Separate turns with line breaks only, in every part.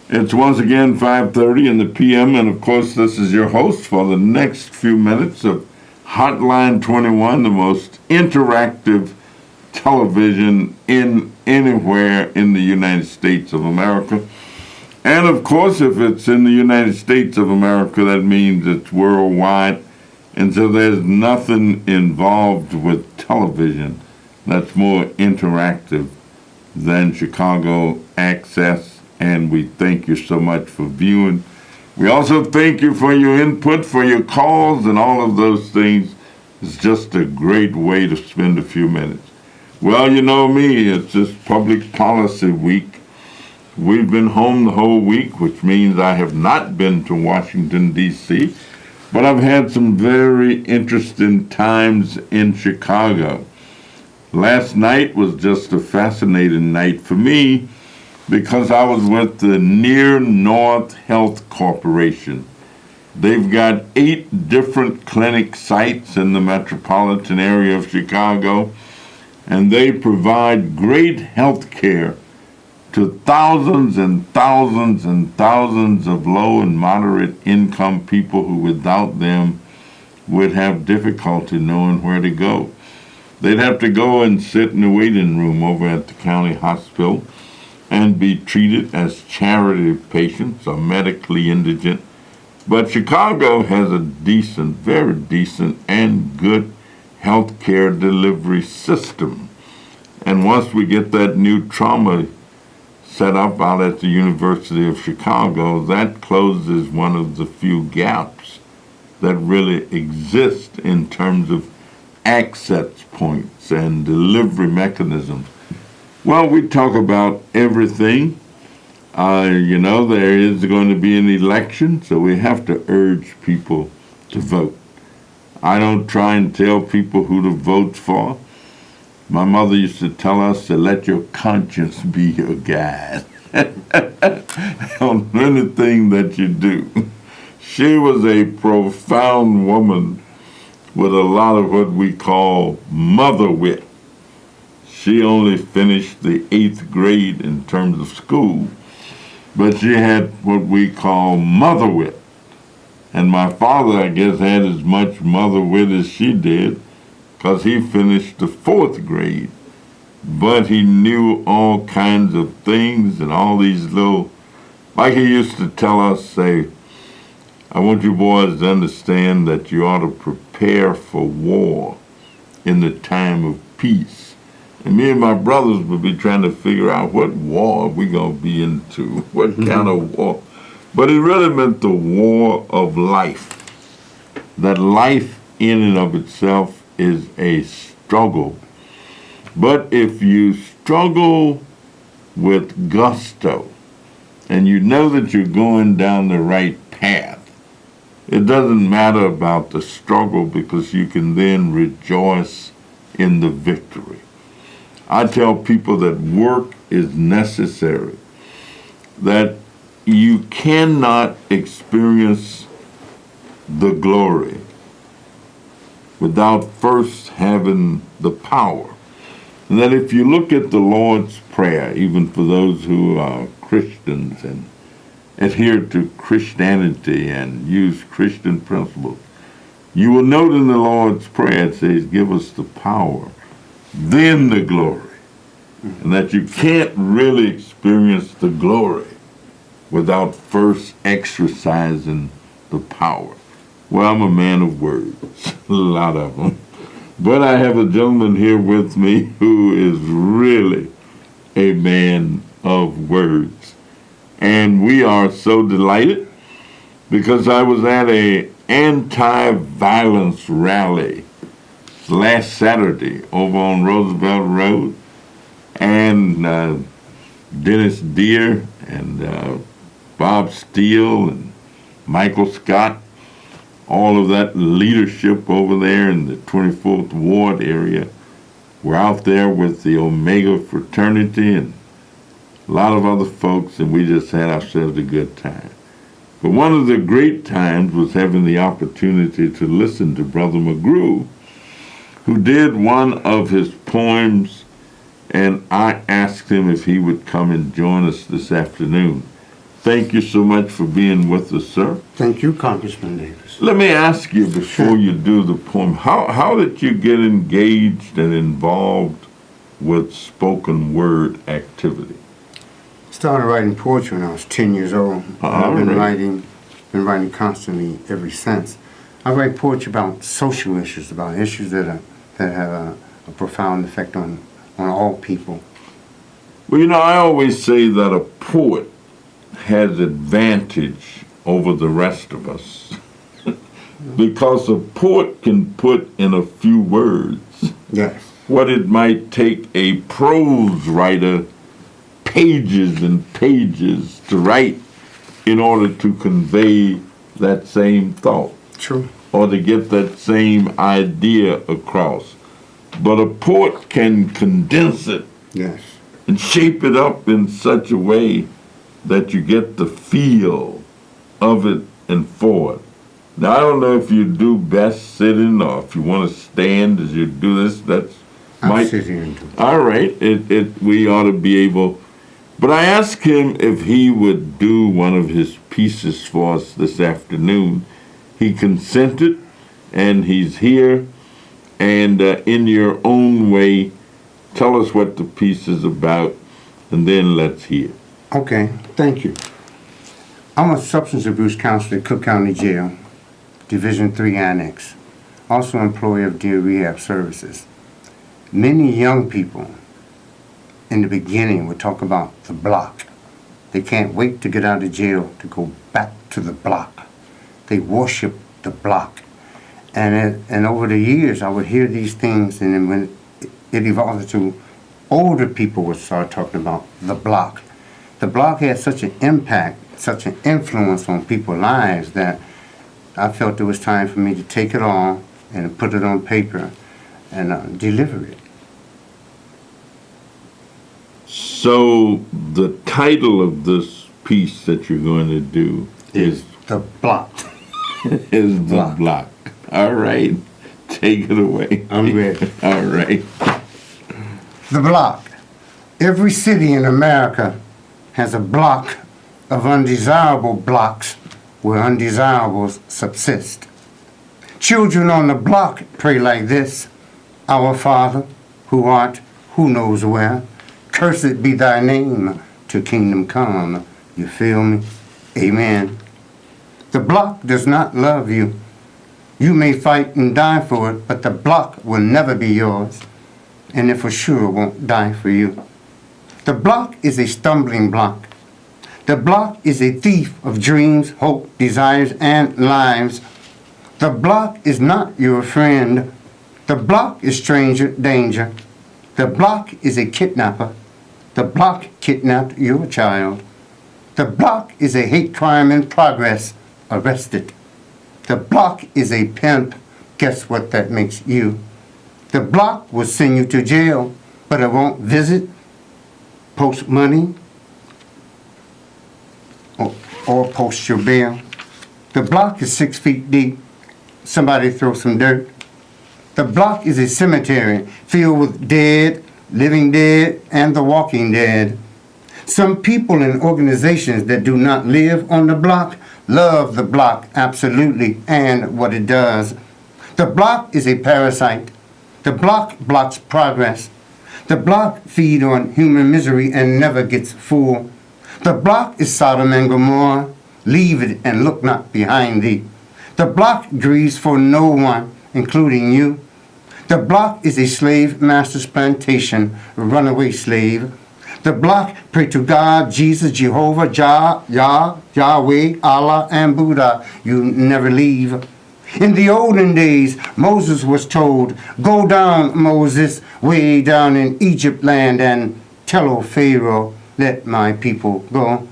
It's once again 5:30 in the p.m., and of course, this is your host for the next few minutes of Hotline 21, the most interactive television in anywhere in the United States of America. And of course, if it's in the United States of America, that means it's worldwide. And so there's nothing involved with television that's more interactive than Chicago Access. And we thank you so much for viewing. We also thank you for your input, for your calls, and all of those things. It's just a great way to spend a few minutes. Well, you know me, it's just public policy week. We've been home the whole week, which means I have not been to Washington, D.C., but I've had some very interesting times in Chicago. Last night was just a fascinating night for me, because I was with the Near North Health Corporation. They've got 8 different clinic sites in the metropolitan area of Chicago, and they provide great health care to thousands and thousands and thousands of low and moderate income people who without them would have difficulty knowing where to go. They'd have to go and sit in the waiting room over at the county hospital and be treated as charity patients or medically indigent. But Chicago has a decent, very decent, and good health care delivery system. And once we get that new trauma set up out at the University of Chicago, that closes one of the few gaps that really exist in terms of access points and delivery mechanisms. Well, we talk about everything. There is going to be an election, so we have to urge people to vote. I don't try and tell people who to vote for. My mother used to tell us to let your conscience be your guide on anything that you do. She was a profound woman with a lot of what we call mother wit. She only finished the 8th grade in terms of school, but she had what we call mother wit. And my father, I guess, had as much mother wit as she did, because he finished the 4th grade. But he knew all kinds of things and all these little, like he used to tell us, say, I want you boys to understand that you ought to prepare for war in the time of peace. And me and my brothers would be trying to figure out what war we going to be into, what kind of war. But it really meant the war of life. That life in and of itself is a struggle. But if you struggle with gusto, and you know that you're going down the right path, it doesn't matter about the struggle, because you can then rejoice in the victory. I tell people that work is necessary, that you cannot experience the glory without first having the power. And that if you look at the Lord's Prayer, even for those who are Christians and adhere to Christianity and use Christian principles, you will note in the Lord's Prayer it says, give us the power, then the glory. And that you can't really experience the glory without first exercising the power. Well, I'm a man of words, a lot of them. But I have a gentleman here with me who is really a man of words. And we are so delighted because I was at an anti-violence rally last Saturday over on Roosevelt Road, and Dennis Deere and Bob Steele and Michael Scott, all of that leadership over there in the 24th Ward area, were out there with the Omega fraternity and a lot of other folks, and we just had ourselves a good time. But one of the great times was having the opportunity to listen to Brother McGrew, who did one of his poems, and I asked him if he would come and join us this afternoon. Thank you so much for being with us, sir.
Thank you, Congressman Davis.
Let me ask you before you do the poem, how did you get engaged and involved with spoken word activity?
Started writing poetry when I was 10 years old. I've been writing constantly ever since. I write poetry about social issues, about issues that have a profound effect on all people.
Well, you know, I always say that a poet has advantage over the rest of us because a poet can put in a few words what it might take a prose writer pages and pages to write in order to convey that same thought.
True.
Or to get that same idea across. But a poet can condense it and shape it up in such a way that you get the feel of it and for it. Now, I don't know if you do best sitting or if you want to stand as you do this.
I'm sitting.
All right. We ought to be able. But I asked him if he would do one of his pieces for us this afternoon. He consented, and he's here. And in your own way, tell us what the piece is about, and then let's hear.
Okay, thank you. I'm a substance abuse counselor at Cook County Jail, Division III Annex, also employee of Deer Rehab Services. Many young people in the beginning would talk about the block. They can't wait to get out of jail to go back to the block. They worship the block. And over the years, I would hear these things, and then when it evolved to older people would start talking about the block. The block had such an impact, such an influence on people's lives that I felt it was time for me to take it all and put it on paper and deliver it.
So the title of this piece that you're going to do is
The Block.
Is The Block. All right. Take it away.
I'm ready.
All right.
The block. Every city in America has a block of undesirable blocks where undesirables subsist. Children on the block pray like this: Our Father, who art, who knows where, cursed be thy name, to kingdom come. You feel me? Amen. The block does not love you. You may fight and die for it, but the block will never be yours, and it for sure won't die for you. The block is a stumbling block. The block is a thief of dreams, hope, desires, and lives. The block is not your friend. The block is stranger danger. The block is a kidnapper. The block kidnapped your child. The block is a hate crime in progress. Arrested. The block is a pimp. Guess what that makes you? The block will send you to jail, but it won't visit, post money, or post your bail. The block is 6 feet deep. Somebody throw some dirt. The block is a cemetery filled with dead, living dead, and the walking dead. Some people and organizations that do not live on the block love the block absolutely and what it does. The block is a parasite. The block blocks progress. The block feeds on human misery and never gets full. The block is Sodom and Gomorrah. Leave it and look not behind thee. The block grieves for no one, including you. The block is a slave master's plantation, a runaway slave. The block pray to God, Jesus, Jehovah, Yahweh, Allah, and Buddha. You never leave. In the olden days, Moses was told, go down, Moses, way down in Egypt land, and tell, O Pharaoh, let my people go.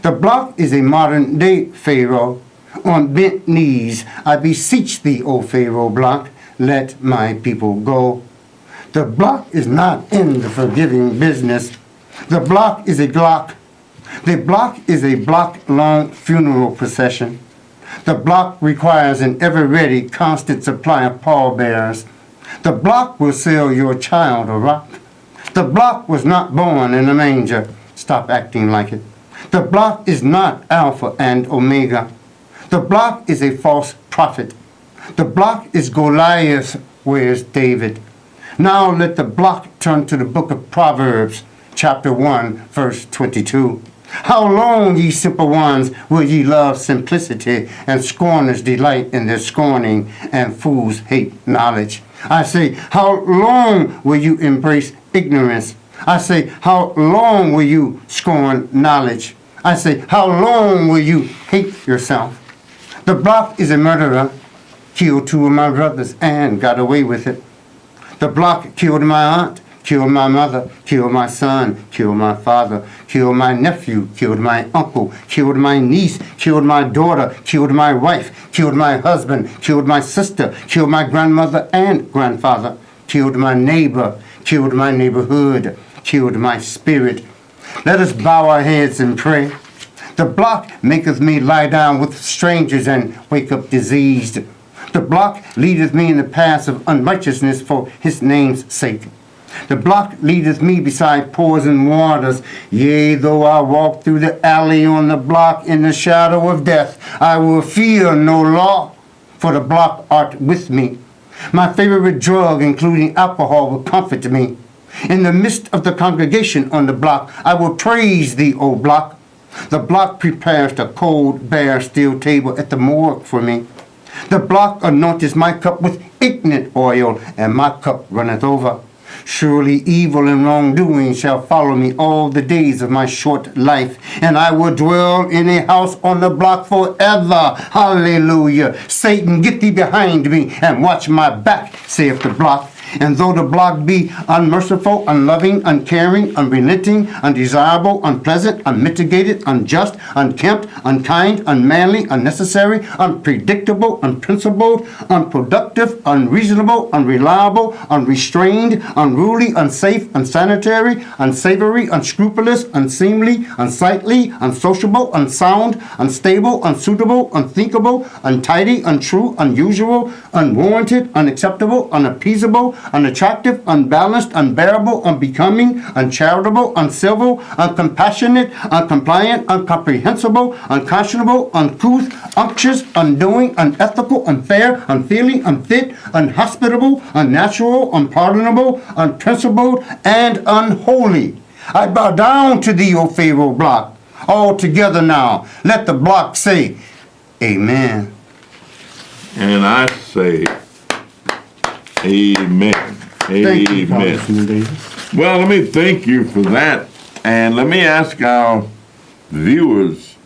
The block is a modern day Pharaoh. On bent knees, I beseech thee, O Pharaoh block, let my people go. The block is not in the forgiving business. The block is a Glock. The block is a block-long funeral procession. The block requires an ever-ready, constant supply of pallbearers. The block will sell your child a rock. The block was not born in a manger. Stop acting like it. The block is not Alpha and Omega. The block is a false prophet. The block is Goliath, where's David? Now let the block turn to the book of Proverbs, chapter 1, verse 22. How long, ye simple ones, will ye love simplicity, and scorners delight in their scorning, and fools hate knowledge? I say, how long will you embrace ignorance? I say, how long will you scorn knowledge? I say, how long will you hate yourself? The block is a murderer, killed 2 of my brothers and got away with it. The block killed my aunt, killed my mother, killed my son, killed my father, killed my nephew, killed my uncle, killed my niece, killed my daughter, killed my wife, killed my husband, killed my sister, killed my grandmother and grandfather, killed my neighbor, killed my neighborhood, killed my spirit. Let us bow our heads and pray. The block maketh me lie down with strangers and wake up diseased. The block leadeth me in the paths of unrighteousness for his name's sake. The block leadeth me beside poison waters. Yea, though I walk through the alley on the block in the shadow of death, I will fear no law, for the block art with me. My favorite drug, including alcohol, will comfort me. In the midst of the congregation on the block, I will praise thee, O block. The block prepares the cold, bare, steel table at the morgue for me. The block anointeth my cup with ignorant oil, and my cup runneth over. Surely evil and wrongdoing shall follow me all the days of my short life, and I will dwell in a house on the block forever. Hallelujah. Satan, get thee behind me, and watch my back, saith the block. And though the block be unmerciful, unloving, uncaring, unrelenting, undesirable, unpleasant, unmitigated, unjust, unkempt, unkind, unmanly, unnecessary, unpredictable, unprincipled, unproductive, unreasonable, unreliable, unrestrained, unruly, unsafe, unsanitary, unsavory, unscrupulous, unseemly, unsightly, unsociable, unsound, unstable, unsuitable, unthinkable, untidy, untrue, unusual, unwarranted, unacceptable, unappeasable, unattractive, unbalanced, unbearable, unbecoming, uncharitable, uncivil, uncompassionate, uncompliant, incomprehensible, unconscionable, uncouth, unctuous, undoing, unethical, unfair, unfeeling, unfit, unhospitable, unnatural, unpardonable, unprincipled, and unholy. I bow down to thee, O Pharaoh block. All together now, let the block say, Amen.
And I say, Amen.
Thank you,
Amen.
Congressman Davis.
Well, let me thank you for that. And let me ask our viewers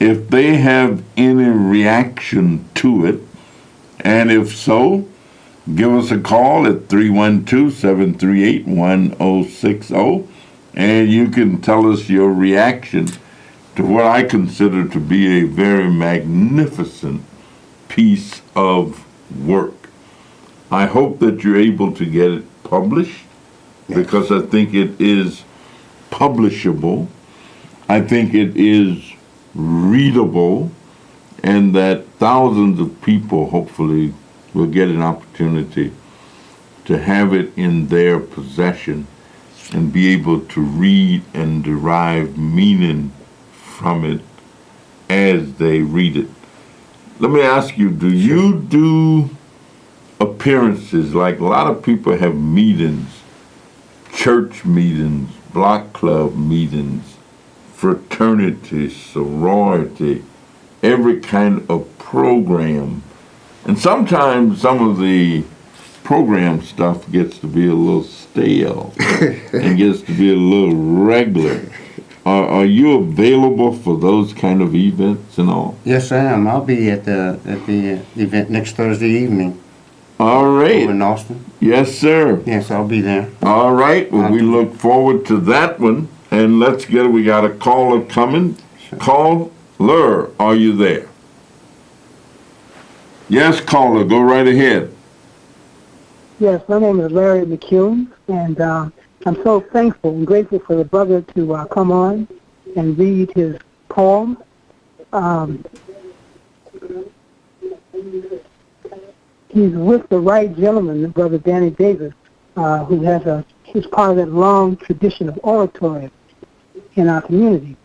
if they have any reaction to it. And if so, give us a call at 312-738-1060. And you can tell us your reaction to what I consider to be a very magnificent piece of work. I hope that you're able to get it published, because I think it is publishable. I think it is readable, and that thousands of people hopefully will get an opportunity to have it in their possession and be able to read and derive meaning from it as they read it. Let me ask you, do you do appearances, like a lot of people have meetings, church meetings, block club meetings, fraternity, sorority, every kind of program. And sometimes some of the program stuff gets to be a little stale and gets to be a little regular. Are you available for those kind of events and all?
Yes, I am. I'll be at the event next Thursday evening.
All right.
Over in Austin.
Yes, sir.
Yes, I'll be there.
All right. Well, we look forward to that one. And let's get it. We got a caller coming.
Sure.
Caller, are you there? Yes, caller, go right ahead.
Yes, my name is Larry McCune, and I'm so thankful and grateful for the brother to come on and read his poem. He's with the right gentleman, Brother Danny Davis, who has he's part of that long tradition of oratory in our community.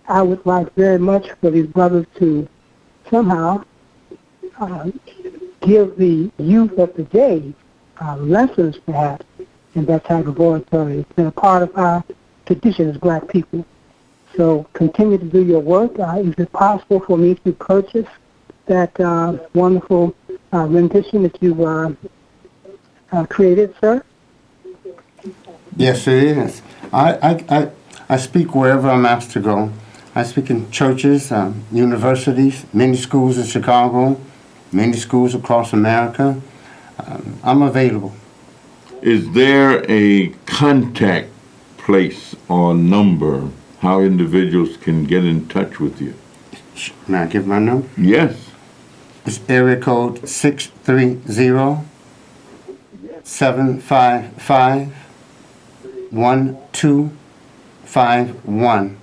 I would like very much for these brothers to somehow give the youth of the day lessons, perhaps, in that type of oratory. It's been a part of our tradition as black people. So continue to do your work. Is it possible for me to purchase that wonderful rendition that you created, sir?
Yes, it is. I speak wherever I'm asked to go. I speak in churches, universities, many schools in Chicago, many schools across America. I'm available.
Is there a contact place or number how individuals can get in touch with you?
May I give my number?
Yes.
It's area code 630-755-1251.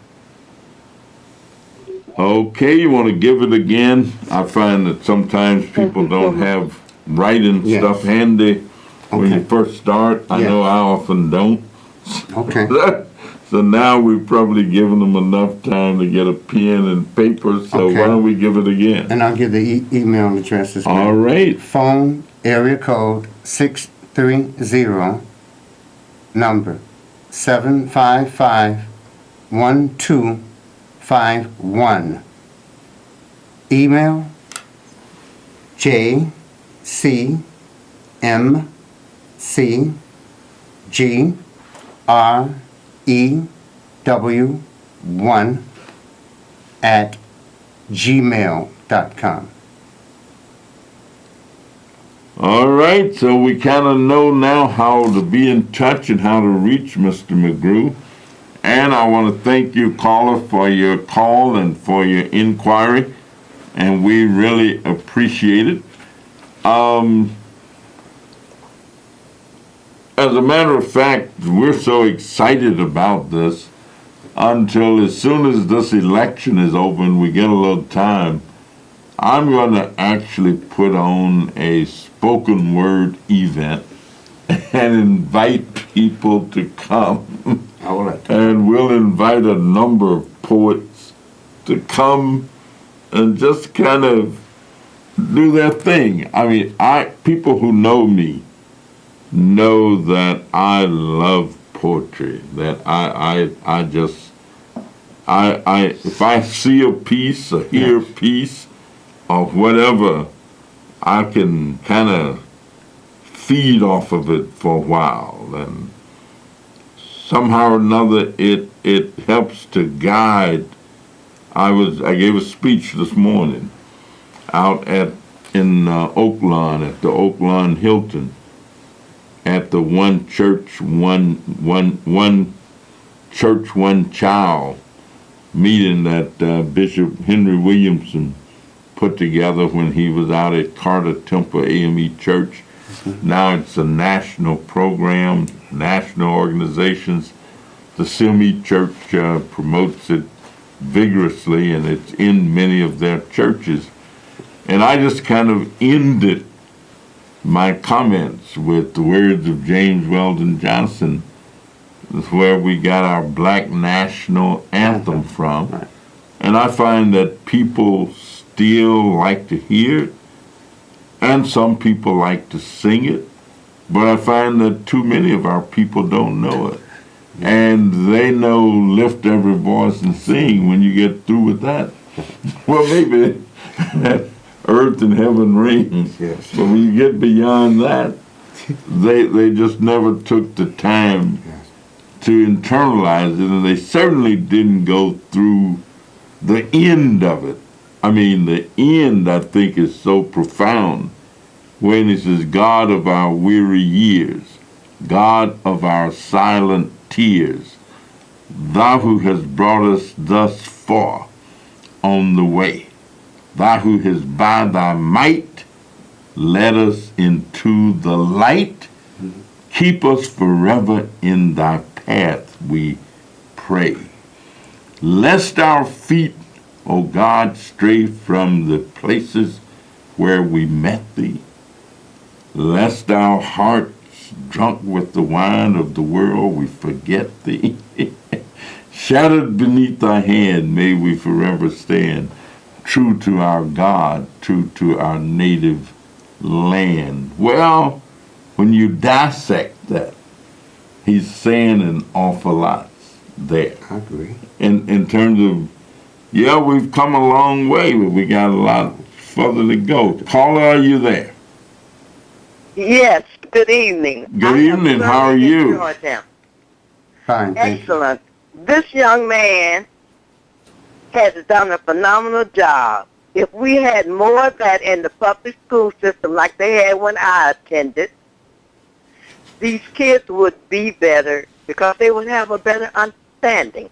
Okay, you want to give it again? I find that sometimes people don't have writing stuff handy when you first start. I know I often don't.
Okay.
So now we've probably given them enough time to get a pen and paper, so why don't we give it again?
And I'll give the email address as well.
All right.
Phone, area code 630, number 755-1251. Email jcmcgrew1 at gmail.com.
All right, so we kind of know now how to be in touch and how to reach Mr. McGrew. And I want to thank you, caller, for your call and for your inquiry. And we really appreciate it. As a matter of fact, we're so excited about this until as soon as this election is over and we get a little time, I'm going to actually put on a spoken word event and invite people to come. And we'll invite a number of poets to come and just kind of do their thing. I mean, people who know me know that I love poetry, that if I see a piece or hear a piece or whatever, I can kind of feed off of it for a while, and somehow or another it helps to guide. I gave a speech this morning out in Oaklawn at the Oaklawn Hilton at the One Church, One Child meeting that Bishop Henry Williamson put together when he was out at Carter Temple AME Church. Now it's a national program, national organizations. The CME Church promotes it vigorously, and it's in many of their churches. And I just kind of ended my comments with the words of James Weldon Johnson. That's where we got our Black National Anthem from. And I find that people still like to hear it, and some people like to sing it, but I find that too many of our people don't know it. And they know lift every voice and sing when you get through with that. Well, maybe earth and heaven rings. Yes. But when you get beyond that, they just never took the time to internalize it, and they certainly didn't go through the end of it. I mean, the end, I think, is so profound when it says, God of our weary years, God of our silent tears, thou who hast brought us thus far on the way, thou who hast by thy might led us into the light, keep us forever in thy path, we pray. Lest our feet, O God, stray from the places where we met thee, lest our hearts, drunk with the wine of the world, we forget thee. Shattered beneath thy hand, may we forever stand, true to our God, true to our native land. Well, when you dissect that, he's saying an awful lot there.
I agree.
In terms of, yeah, we've come a long way, but we got a lot further to go. Paula, are you there?
Yes, good evening.
Good evening, how are you?
Fine, thank you.
Excellent. This young man has done a phenomenal job. If we had more of that in the public school system like they had when I attended, these kids would be better because they would have a better understanding.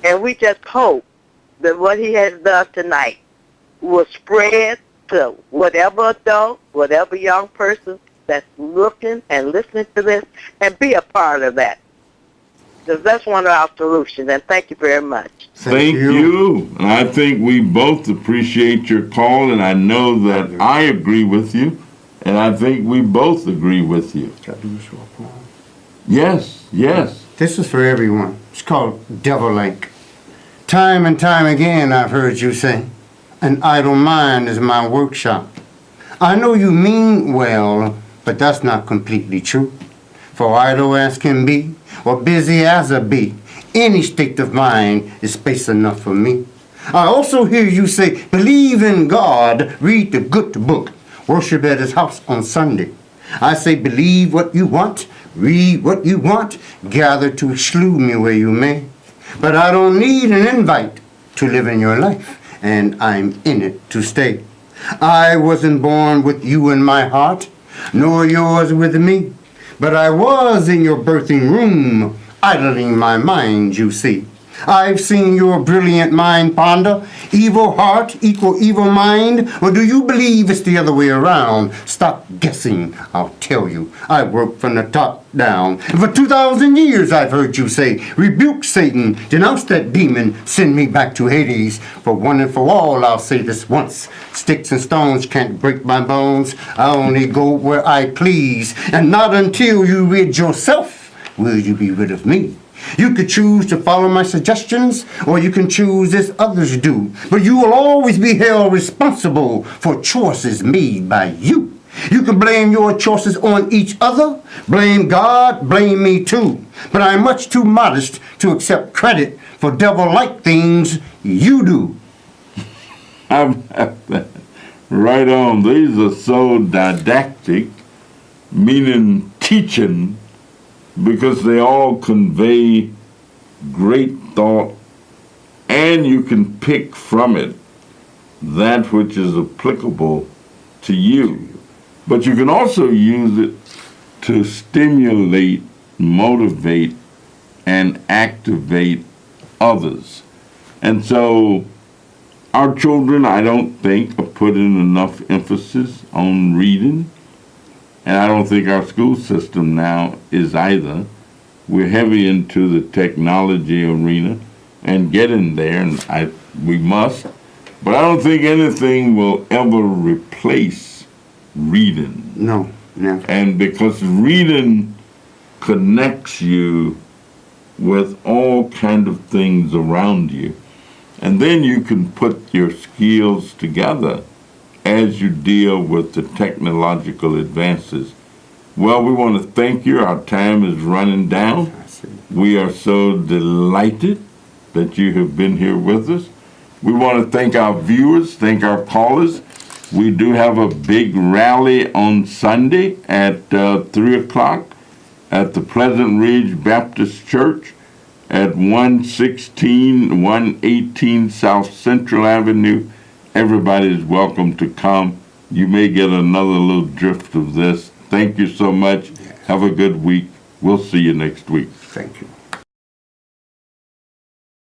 And we just hope that what he has done tonight will spread to whatever adult, whatever young person that's looking and listening to this and be a part of that. Because that's one of our solutions. And thank you very much.
Thank you. And I think we both appreciate your call, and I know that I agree with you, and I think we both agree with you. Yes, yes.
This is for everyone. It's called Devil Lake. Time and time again I've heard you say, an idle mind is my workshop. I know you mean well, but that's not completely true. For idle as can be, or busy as a bee, any state of mind is space enough for me. I also hear you say, believe in God, read the good book, worship at his house on Sunday. I say, believe what you want, read what you want, gather to exclude me where you may. But I don't need an invite to live in your life, and I'm in it to stay. I wasn't born with you in my heart, nor yours with me. But I was in your birthing room, idling my mind, you see. I've seen your brilliant mind ponder, evil heart equal evil mind, or do you believe it's the other way around? Stop guessing, I'll tell you. I work from the top down. And for 2,000 years I've heard you say, rebuke Satan, denounce that demon, send me back to Hades. For one and for all I'll say this once, sticks and stones can't break my bones. I only go where I please, and not until you rid yourself will you be rid of me. You could choose to follow my suggestions, or you can choose as others do. But you will always be held responsible for choices made by you. You can blame your choices on each other, blame God, blame me too. But I'm much too modest to accept credit for devil-like things you do.
Right on. These are so didactic, meaning teaching, because they all convey great thought, and you can pick from it that which is applicable to you. But you can also use it to stimulate, motivate, and activate others. And so our children, I don't think, are putting enough emphasis on reading. And I don't think our school system now is either. We're heavy into the technology arena and getting there, and we must. But I don't think anything will ever replace reading.
No, never.
And because reading connects you with all kind of things around you. And then you can put your skills together as you deal with the technological advances. Well, we want to thank you. Our time is running down. We are so delighted that you have been here with us. We want to thank our viewers, thank our callers. We do have a big rally on Sunday at 3 o'clock at the Pleasant Ridge Baptist Church at 118 South Central Avenue. Everybody is welcome to come. You may get another little drift of this. Thank you so much. Have a good week. We'll see you next week.
Thank you.